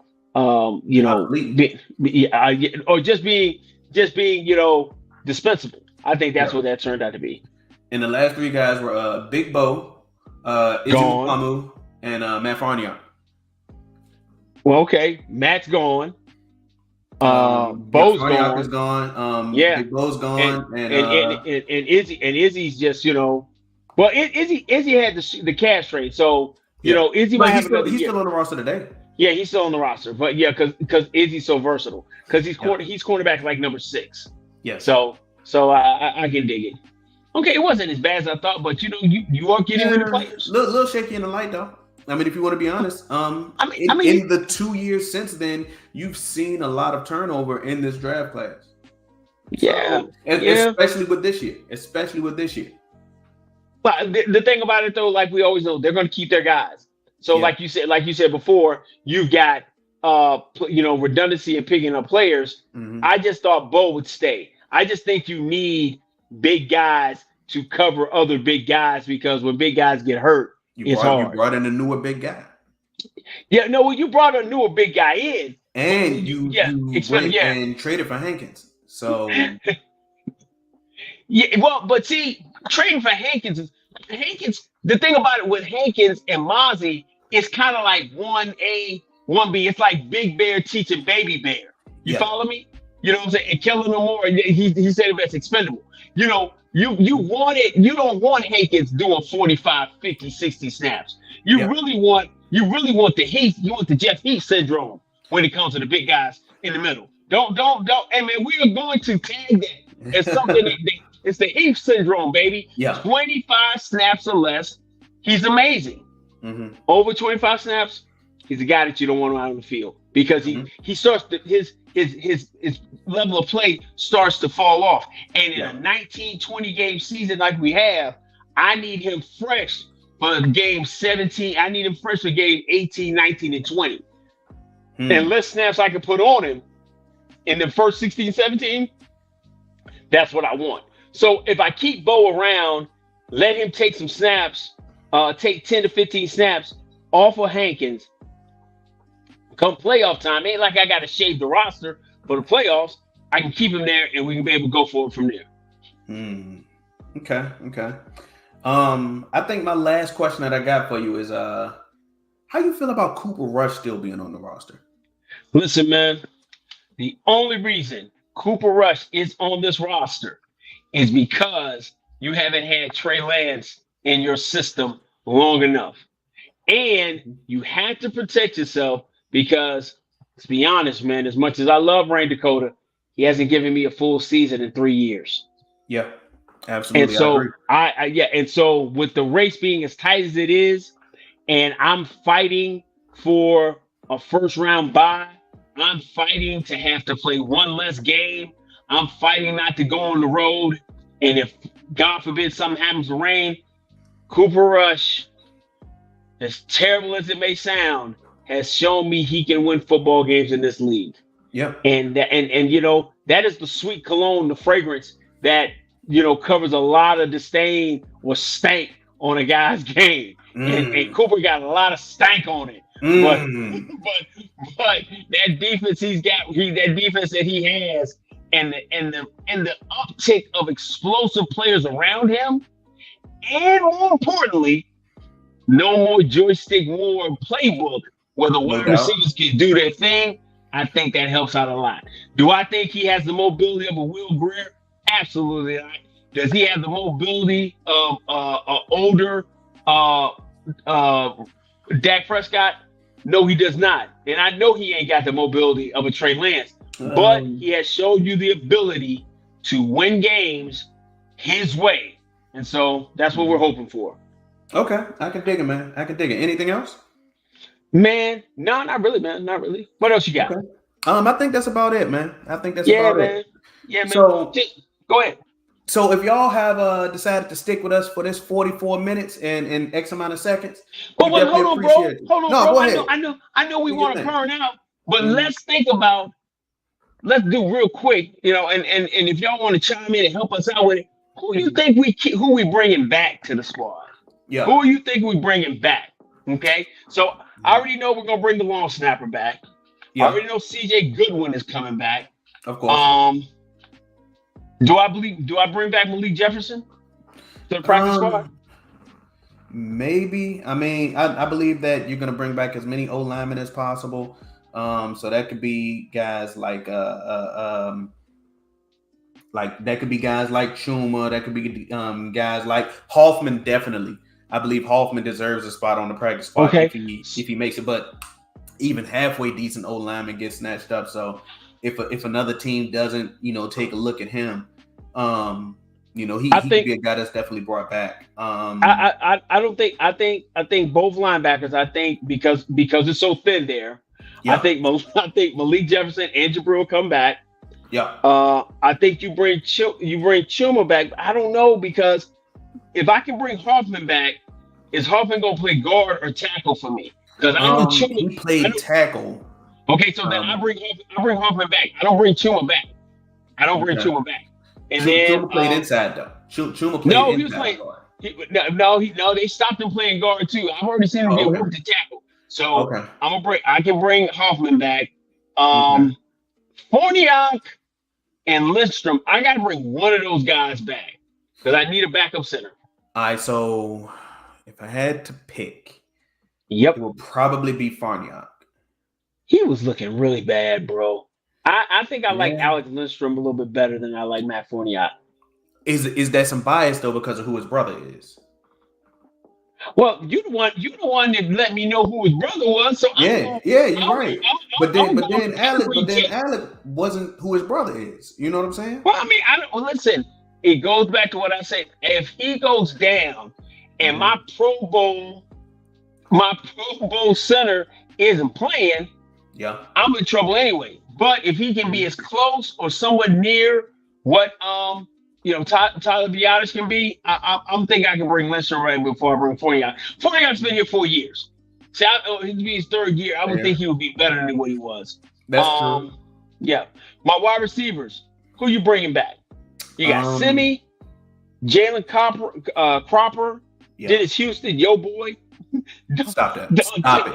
just being dispensable. I think that's what that turned out to be. And the last 3 guys were Big Bo, Ijumu, and Matt Farniok. Well, okay, Matt's gone. Bo's gone. Is gone. Big Bo's gone, and Izzy's just Izzy had the cash trade, so Izzy might have another year. He's still on the roster today. Yeah, he's still on the roster, but yeah, because Izzy's so versatile. Because Yeah. he's cornerback like number 6. Yes. So I can dig it. Okay, it wasn't as bad as I thought, but you are getting rid of Yeah. players. Little shaky in the light though. I mean, if you want to be honest, I mean, in the 2 years since then, you've seen a lot of turnover in this draft class. yeah, So, yeah. especially with this year, especially with this year. But the thing about it though, like we always know, they're going to keep their guys. So Yeah. like you said before, you've got redundancy in picking up players. Mm-hmm. I just thought Bo would stay. I just think you need big guys to cover other big guys because when big guys get hurt, it's You hard. brought in a newer big guy, Yeah, no, well, you brought a newer big guy in, but and you expect went yeah, and traded for Hankins. So yeah. Well, but see, trading for Hankins is Hankins. The thing about it with Hankins and Mozzie, it's kind of like 1A, 1B. It's like Big Bear teaching Baby Bear. You yeah, follow me? You know what I'm saying? And Kellen Moore, he said it best, expendable. You don't want Hankins doing 45, 50, 60 snaps. yeah, You really want the Heath, you want the Jeff Heath syndrome when it comes to the big guys in the middle. Don't. And man, we are going to tag that as something it's the Heath syndrome, baby. yeah. 25 snaps or less, he's amazing. Mm-hmm. Over 25 snaps, he's a guy that you don't want out on the field because Mm-hmm. he starts to, his level of play starts to fall off. And in Yeah. a 19-20 game season like we have, I need him fresh for game 17. I need him fresh for game 18, 19, and 20. And less snaps I can put on him in the first 16, 17, that's what I want. So if I keep Bo around, let him take some snaps, take 10 to 15 snaps off of Hankins. Come playoff time, ain't like I got to shave the roster for the playoffs. I can keep him there, and we can be able to go forward from there. Okay. I think my last question that I got for you is how you feel about Cooper Rush still being on the roster? Listen, man, the only reason Cooper Rush is on this roster is because you haven't had Trey Lance in your system long enough. And you had to protect yourself because, let's be honest, man, as much as I love Rain Dakota, he hasn't given me a full season in 3 years. Yeah, And absolutely. I so agree. and so with the race being as tight as it is, and I'm fighting for a first round bye, I'm fighting to have to play one less game. I'm fighting not to go on the road. And if God forbid something happens to Rain, Cooper Rush, as terrible as it may sound, has shown me he can win football games in this league. Yeah. And that is the sweet cologne, the fragrance that covers a lot of disdain or stank on a guy's game. And Cooper got a lot of stank on it. But that defense that defense that he has, and the uptick of explosive players around him, and more importantly, no more joystick war playbook where the wide receivers can do their thing. I think that helps out a lot. Do I think he has the mobility of a Will Greer? Absolutely not. Does he have the mobility of older Dak Prescott? No, he does not. And I know he ain't got the mobility of a Trey Lance, but he has showed you the ability to win games his way. And so that's what we're hoping for. Okay, I can dig it, man. I can dig it. Anything else? Man, no, not really, man. Not really. What else you got? Okay. I think that's about it, man. I think that's about it. Yeah, man. So go ahead. So if y'all have decided to stick with us for this 44 minutes and X amount of seconds, hold on, bro. Hold on, no, bro. Go ahead. I know we want to burn out, but let's do real quick, and if y'all want to chime in and help us out with it, who you think who we bringing back to the squad? Yeah. Who you think we bringing back? Okay, so I already know we're gonna bring the long snapper back. Yeah. I already know CJ Goodwin is coming back. Of course. Do I bring back Malik Jefferson to the practice squad? Maybe. I mean, I believe that you're gonna bring back as many O linemen as possible. So that could be guys like that could be guys like Chuma. That could be guys like Hoffman. Definitely, I believe Hoffman deserves a spot on the practice squad if he makes it. But even halfway decent O lineman gets snatched up. So if another team doesn't, take a look at him, I he could think be a guy that's definitely brought back. I don't think I think both linebackers. I think because it's so thin there. Yeah, I think Malik Jefferson and Jabril come back. yeah. I think you bring Chuma back. I don't know because if I can bring Hoffman back, is Hoffman gonna play guard or tackle for me? Because I know Chuma. He played tackle. Okay, so then I bring Hoffman back. I don't bring Chuma back. Okay. And then Chuma played inside though. Chuma played no, inside. he was playing. They stopped him playing guard too. I've already seen him get work to tackle. So Okay. I can bring Hoffman back. Okay. Forniak and Lindstrom, I got to bring one of those guys back because I need a backup center. All right, so if I had to pick, Yep, it would probably be Farniok. he was looking really bad, bro. I think I like Yeah. Alex Lindstrom a little bit better than I like Matt Forniak. Is that some bias though because of who his brother is? Well, you the one that let me know who his brother was. So Yeah, you're right. But then Alec wasn't who his brother is. You know what I'm saying? Well, I mean, listen. It goes back to what I said. If he goes down, and my Pro Bowl center isn't playing, Yeah. I'm in trouble anyway. But if he can be as close or somewhat near what Tyler Biadasz can be, I'm thinking I can bring Lindstrom right before I bring Fournier. Fournier's been here 4 years. See, it'd be his third year. I would think he would be better than what he was. That's true. Yeah. My wide receivers, who you bringing back? You got Simi, Jalen Cropper, Dennis Houston, yo boy. Stop that. Stop it.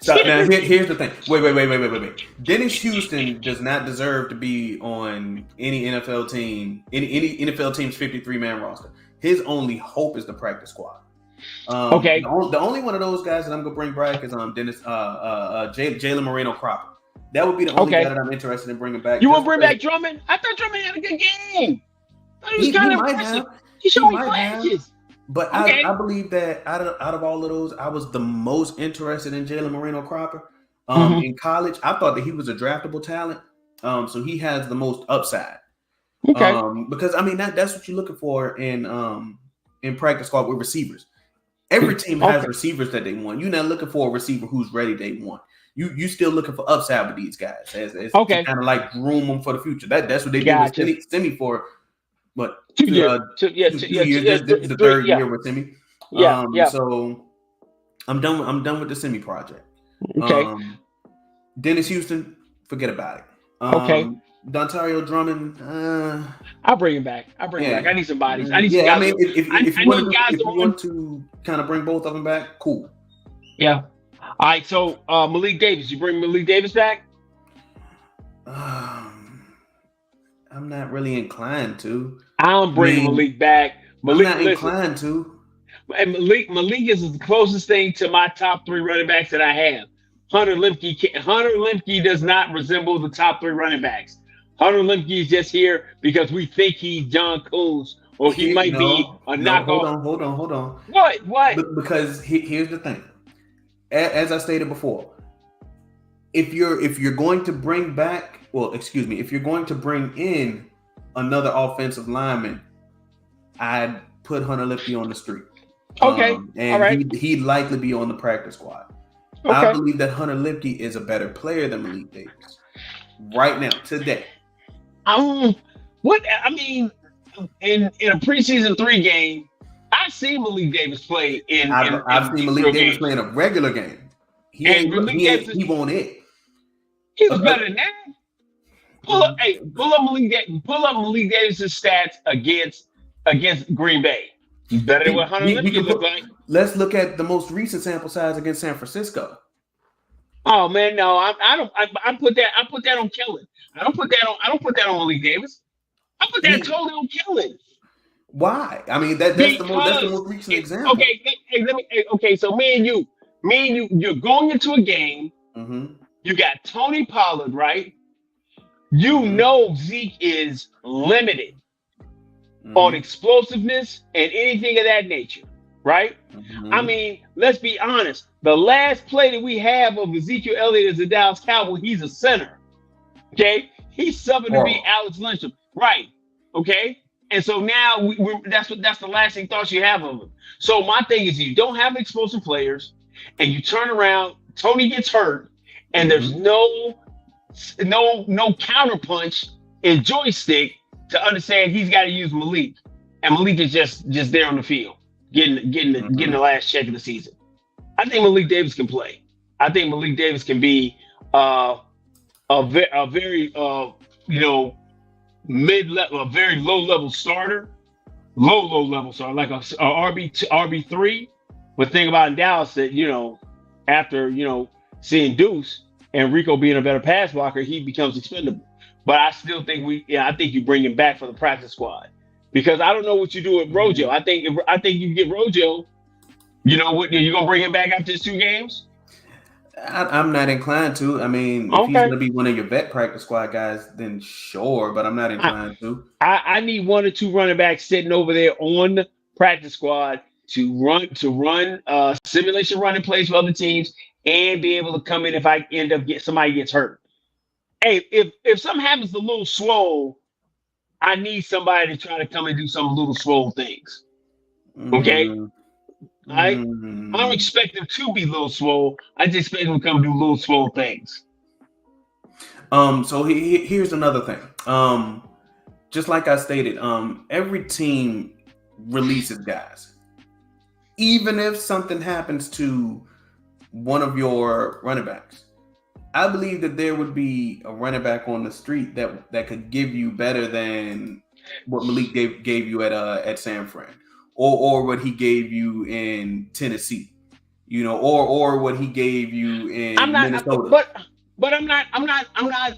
Stop. Now, here's the thing. Wait. Dennis Houston does not deserve to be on any NFL team, any NFL team's 53-man roster. His only hope is the practice squad. Okay. The only one of those guys that I'm gonna bring back is Jalen Moreno Cropper. That would be the only guy that I'm interested in bringing back. You want to bring back Drummond? I thought Drummond had a good game. He was kind of impressive. He showed me flashes. But I believe that out of all of those, I was the most interested in Jalen Moreno Cropper. In college, I thought that he was a draftable talent. So he has the most upside. Okay. Because I mean that's what you're looking for in practice squad with receivers. Every team has receivers that they want. You're not looking for a receiver who's ready day one. You still looking for upside with these guys as to kind of like groom them for the future. That's what they did with Simi for. What 2 years? 2 years. This is the third year with Simi. So I'm done with the Simi project. Okay. Dennis Houston, forget about it. Dontario Drummond, I'll bring him back. I need some bodies. I need some guys. I mean, if you want to kind of bring both of them back, cool. Yeah. All right. So Malik Davis, you bring Malik Davis back? I'm not really inclined to. I'm bringing Malik back. I'm not inclined to. And Malik is the closest thing to my top 3 running backs that I have. Hunter Lemke does not resemble the top 3 running backs. Hunter Lemke is just here because we think he's John Coons or he might be a knockoff. Hold on. What? Because here's the thing. As I stated before, if you're going to bring back, if you're going to bring in another offensive lineman, I'd put Hunter Lemke on the street. Okay. And all right. He'd likely be on the practice squad. Okay. I believe that Hunter Lemke is a better player than Malik Davis right now, today. In a preseason 3 game, I've seen Malik Davis play I've seen Malik Davis play in a regular game. He won't it. He was better than that. Pull up Malik Davis' stats against Green Bay. He's better than what Hunter Lemke looked like. Let's look at the most recent sample size against San Francisco. Oh man, no, I don't. I put that on Kellen. I don't put that on Malik Davis. I put that totally on Kellen. Why? I mean, that's the most recent example. Okay. So me and you, you're going into a game. Mm-hmm. You got Tony Pollard, right? You know Zeke is limited on explosiveness and anything of that nature. right? I Mm-hmm. mean, let's be honest. The last play that we have of Ezekiel Elliott as the Dallas Cowboy, he's a center. Okay, he's subbing to be Horrible. Alex Lyncham, right? Okay, and so now that's the lasting thoughts you have of him. So my thing is, you don't have explosive players, and you turn around. Tony gets hurt, and there's Mm-hmm. no counterpunch in joystick to understand he's got to use Malik, and Malik is just there on the field, getting the Mm-hmm. last check of the season. I think Malik Davis can play. I think Malik Davis can be uh, a very you know mid level, a very low level starter, low level starter, like a RB3. But think about in Dallas that after seeing Deuce and Rico being a better pass blocker, he becomes expendable. But I still think I think you bring him back for the practice squad because I don't know what you do with Mm-hmm. Rojo. I think you get Rojo. You know what? You're gonna bring him back after his 2 games? I'm not inclined to. I mean, if he's Okay. going to be one of your vet practice squad guys, then sure, but I'm not I, inclined to. I need 1 or 2 running backs sitting over there on the practice squad to run simulation running plays for other teams and be able to come in if I end up somebody gets hurt. Hey, if something happens to little swole, I need somebody to try to come and do some little swole things. Okay, Mm, I I don't mm. expect them to be little swole. I just expect them to come do little swole things. So here's another thing. Just like I stated, every team releases guys. Even if something happens to one of your running backs, I believe that there would be a running back on the street that could give you better than what Malik gave you at San Fran, or what he gave you in Tennessee, or what he gave you I'm in not, Minnesota. but I'm not.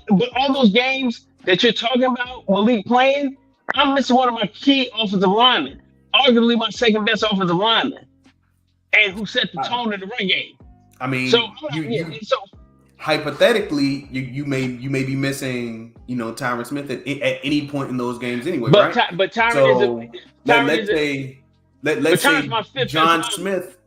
But all those games that you're talking about, Malik playing, I'm missing one of my key offensive linemen, arguably my second best offensive lineman, and who set the I, tone in the run game. I So mean, I'm not, yeah. you So, hypothetically, you may be missing, Tyron Smith at any point in those games anyway, but right? Ty, but Tyron is a So let Tyron let's is a say but let's Tyron's say my fifth best John lineman. Smith.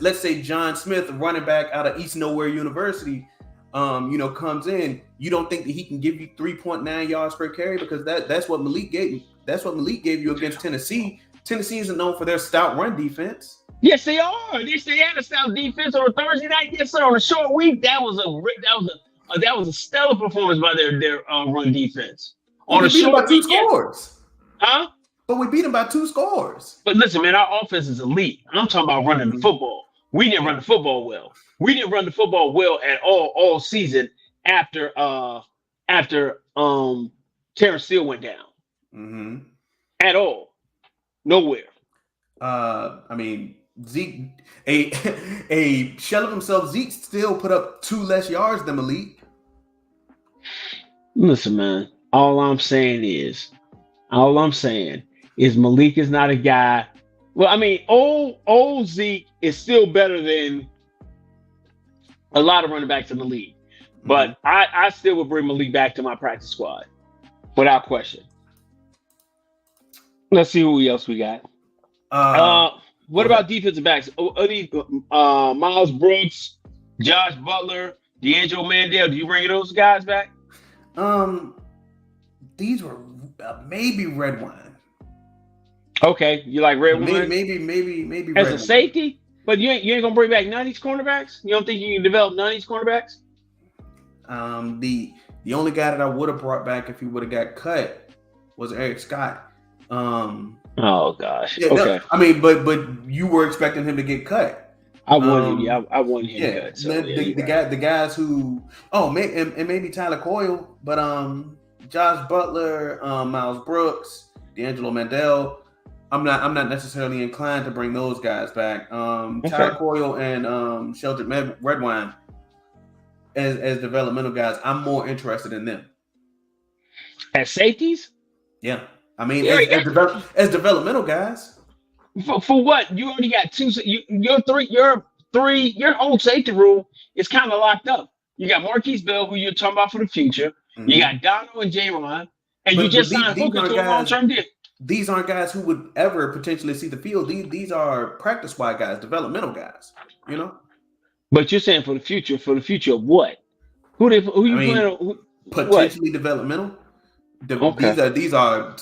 Let's say John Smith, running back out of East Nowhere University, comes in. You don't think that he can give you 3.9 yards per carry because that's what Malik gave you. That's what Malik gave you against Tennessee. Tennessee isn't known for their stout run defense. Yes, they are. They had a stout defense on a Thursday night. Yes, sir. On a short week, that was a stellar performance by their run defense But on we a beat them by short two week. Yes, scores. huh? But we beat them by 2 scores. But listen, man, our offense is elite. I'm talking about running the Mm-hmm. football. We didn't run Yeah. the football well. We didn't run the football well at all season after Terrence Steele went down. Mm-hmm. At all. Nowhere. I mean, Zeke, a a shell of himself. Zeke still put up 2 less yards than Malik. Listen, man. All I'm saying is Malik is not a guy. Well, I mean, old Zeke is still better than a lot of running backs in the league. Mm-hmm. But I still would bring Malik back to my practice squad without question. Let's see who else we got. Uh, What go ahead. about defensive backs? Miles Brooks, Josh Butler, D'Angelo Mandel. Do you bring those guys back? These were maybe red wine. Okay, you like Red Maybe Wine maybe as red a wine. safety, but you ain't gonna bring back none of these cornerbacks. You don't think you can develop none of these cornerbacks? The only guy that I would have brought back if he would have got cut was Eric Scott. Oh gosh. Yeah, Okay. I mean, but you were expecting him to get cut. I wanted him. I wanted him Yeah, cut. So yeah, the guys who and maybe Tyler Coyle, but Josh Butler, Miles Brooks, D'Angelo Mandel. I'm not necessarily inclined to bring those guys back. Tyler Coyle and Sheldrick Redwine as developmental guys. I'm more interested in them. as safeties. Yeah, I mean You already got as developmental guys. for what? You already got two. Your whole safety room is kind of locked up. You got Marquise Bell, who you're talking about for the future. You Mm-hmm. got Dono and J-Ron, and you But just these signed Hooker aren't to a guys. long-term deal. these aren't guys who would ever potentially see the field. These are practice squad guys, developmental guys. You know, But you're saying for the future. For the future of what? Who I you mean, planning on? What? potentially developmental. Okay. These are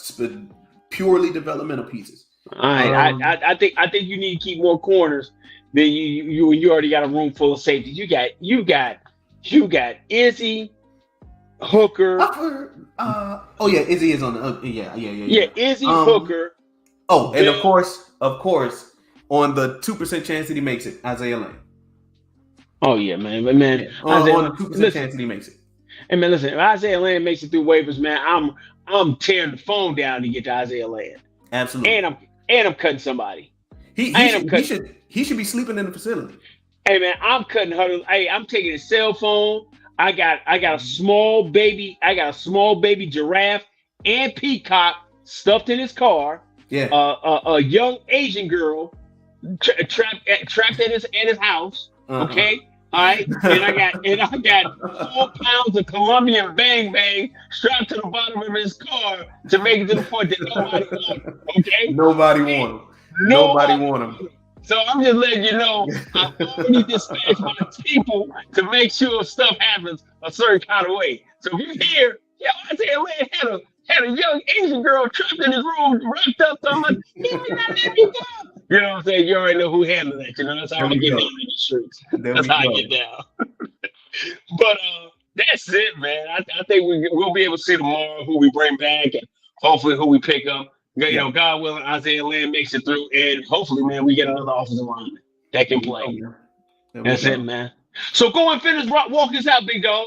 purely developmental pieces. All right. Um, I think you need to keep more corners than you already got a room full of safeties. You got Izzy, Hooker. oh yeah, Izzy is on the. Yeah, Yeah. Izzy, Hooker, Oh, and Bill. of course, on the 2% chance that he makes it, Isaiah Lane. Oh yeah, man. But man, Yeah, Isaiah on Lane. the 2% Listen, chance that he makes it. hey man, listen. If Isaiah Land makes it through waivers, man, I'm tearing the phone down to get to Isaiah Land, Absolutely. and I'm cutting somebody. He he And I'm should he cutting. should he should be sleeping in the facility. Hey man, I'm cutting Huddle. Hey, I'm taking his cell phone. I got a small baby. I got a small baby giraffe and peacock stuffed in his car. Yeah. A young Asian girl trapped at his house. Uh-huh. Okay, all right. And I got 4 pounds of Colombian bang bang strapped to the bottom of his car to make it to the point that nobody wants. Okay, Nobody want him. Nobody nobody. want him. So I'm just letting you know I already dispatched my people to make sure stuff happens a certain kind of way. So if you hear, yeah, Isaiah Land had a young Asian girl trapped in his room, wrapped up, so I'm like, he did not let me go. You know what I'm saying? You already know who handled that. You know, that's how There I we get go. down in the streets. There That's we how I go. get down. But that's it, man. I think we'll be able to see tomorrow who we bring back and hopefully who we pick up. You Yeah. know, God willing, Isaiah Land makes it through, and hopefully, man, we get another offensive lineman that can There we go, play. man. There we That's go. it, man. So go and finish walk us out, big dog.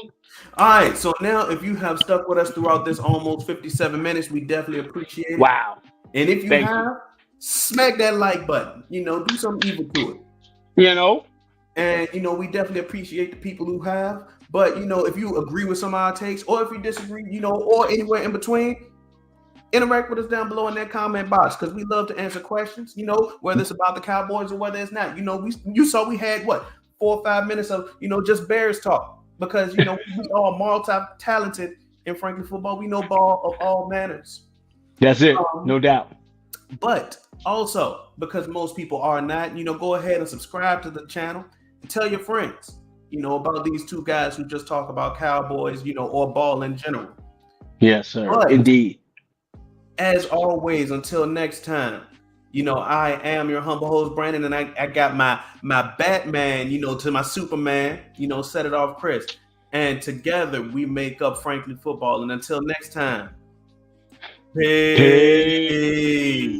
All right. So now, if you have stuck with us throughout this almost 57 minutes, we definitely appreciate it. Wow. And if you Thank have, you. smack that like button. You know, do something evil to it. You know, And you know, we definitely appreciate the people who have. But you know, if you agree with some of our takes, or if you disagree, you know, or anywhere in between, interact with us down below in that comment box because we love to answer questions. You know, whether it's about the Cowboys or whether it's not. You know, you saw we had what 4 or 5 minutes of just Bears talk because we all multi-talented in Franklin football. We know ball of all manners. that's it. No doubt. But also, because most people are not, go ahead and subscribe to the channel and tell your friends, about these two guys who just talk about Cowboys, or ball in general. Yes, sir. But, Indeed. as always, until next time, I am your humble host, Brandon, and I got my Batman, to my Superman, set it off, Chris. And together we make up Franklin football. And until next time, peace.